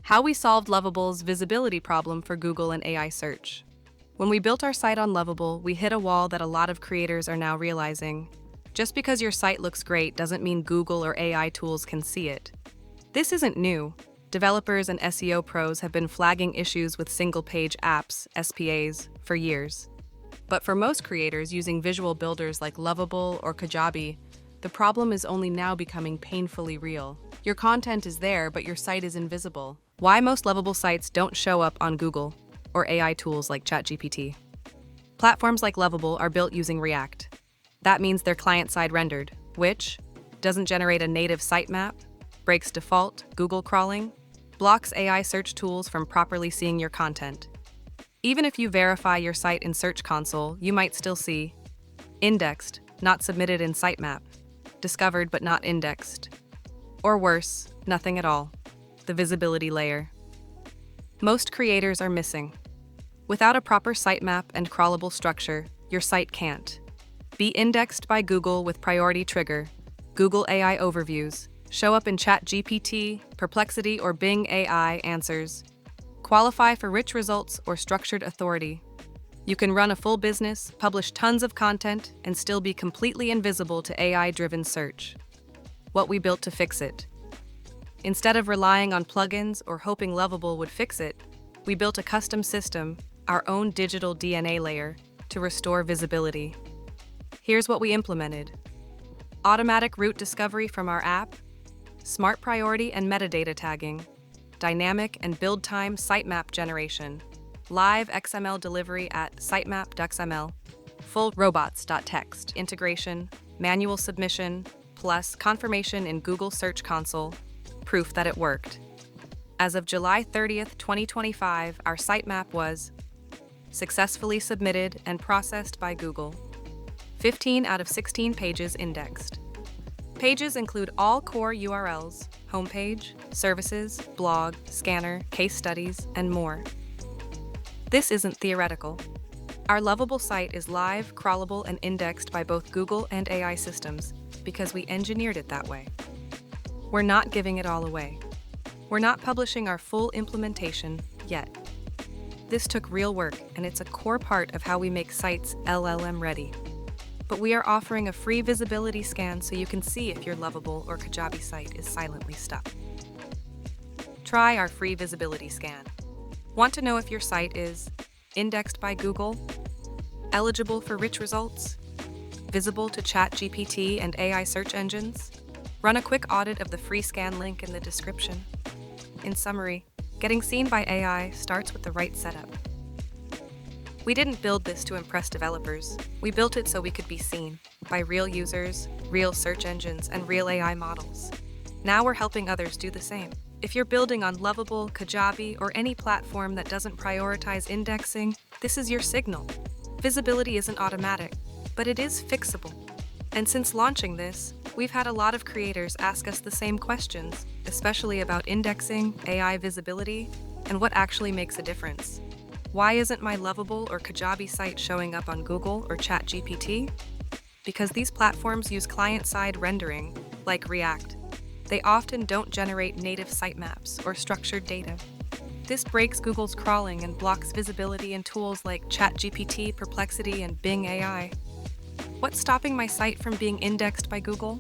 How we solved Lovable's visibility problem for Google and AI search. When we built our site on Lovable, we hit a wall that a lot of creators are now realizing. Just because your site looks great doesn't mean Google or AI tools can see it. This isn't new. Developers and SEO pros have been flagging issues with single-page apps, SPAs, for years. But for most creators using visual builders like Lovable or Kajabi, the problem is only now becoming painfully real. Your content is there, but your site is invisible. Why most Lovable sites don't show up on Google or AI tools like ChatGPT. Platforms like Lovable are built using React. That means they're client-side rendered, which doesn't generate a native sitemap, breaks default Google crawling, blocks AI search tools from properly seeing your content. Even if you verify your site in Search Console, you might still see indexed, not submitted in sitemap, discovered but not indexed. Or worse, nothing at all, the visibility layer. Most creators are missing. Without a proper sitemap and crawlable structure, your site can't be indexed by Google with priority trigger, Google AI overviews, show up in ChatGPT, Perplexity, or Bing AI answers, qualify for rich results or structured authority. You can run a full business, publish tons of content, and still be completely invisible to AI-driven search. What we built to fix it. Instead of relying on plugins or hoping Lovable would fix it, we built a custom system, our own digital DNA layer, to restore visibility. Here's what we implemented. Automatic route discovery from our app, smart priority and metadata tagging, dynamic and build time sitemap generation, live XML delivery at sitemap.xml, full robots.txt integration, manual submission, plus confirmation in Google Search Console, proof that it worked. As of July 30th, 2025, our sitemap was successfully submitted and processed by Google. 15 out of 16 pages indexed. Pages include all core URLs, homepage, services, blog, scanner, case studies, and more. This isn't theoretical. Our Lovable site is live, crawlable, and indexed by both Google and AI systems because we engineered it that way. We're not giving it all away. We're not publishing our full implementation yet. This took real work, and it's a core part of how we make sites LLM ready. But we are offering a free visibility scan so you can see if your Lovable or Kajabi site is silently stuck. Try our free visibility scan. Want to know if your site is indexed by Google, eligible for rich results, visible to ChatGPT and AI search engines? Run a quick audit of the free scan link in the description. In summary, getting seen by AI starts with the right setup. We didn't build this to impress developers. We built it so we could be seen by real users, real search engines, and real AI models. Now we're helping others do the same. If you're building on Lovable, Kajabi, or any platform that doesn't prioritize indexing, this is your signal. Visibility isn't automatic, but it is fixable. And since launching this, we've had a lot of creators ask us the same questions, especially about indexing, AI visibility, and what actually makes a difference. Why isn't my Lovable or Kajabi site showing up on Google or ChatGPT? Because these platforms use client-side rendering, like React. They often don't generate native sitemaps or structured data. This breaks Google's crawling and blocks visibility in tools like ChatGPT, Perplexity, and Bing AI. What's stopping my site from being indexed by Google?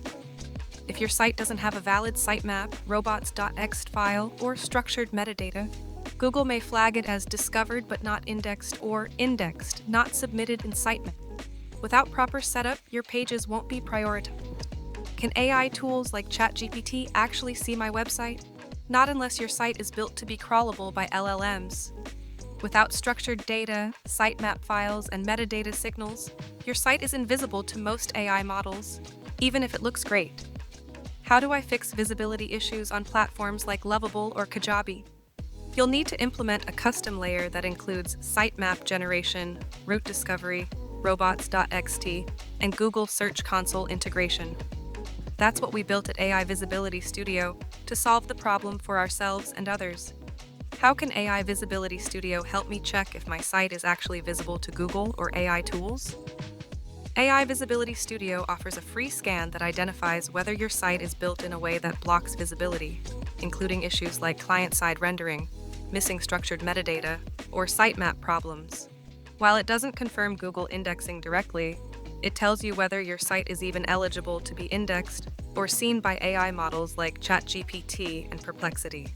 If your site doesn't have a valid sitemap, robots.txt file, or structured metadata, Google may flag it as discovered but not indexed or indexed, not submitted in sitemap. Without proper setup, your pages won't be prioritized. Can AI tools like ChatGPT actually see my website? Not unless your site is built to be crawlable by LLMs. Without structured data, sitemap files, and metadata signals, your site is invisible to most AI models, even if it looks great. How do I fix visibility issues on platforms like Lovable or Kajabi? You'll need to implement a custom layer that includes sitemap generation, route discovery, robots.txt, and Google Search Console integration. That's what we built at AI Visibility Studio to solve the problem for ourselves and others. How can AI Visibility Studio help me check if my site is actually visible to Google or AI tools? AI Visibility Studio offers a free scan that identifies whether your site is built in a way that blocks visibility. including issues like client-side rendering, missing structured metadata, or sitemap problems. While it doesn't confirm Google indexing directly, it tells you whether your site is even eligible to be indexed or seen by AI models like ChatGPT and Perplexity.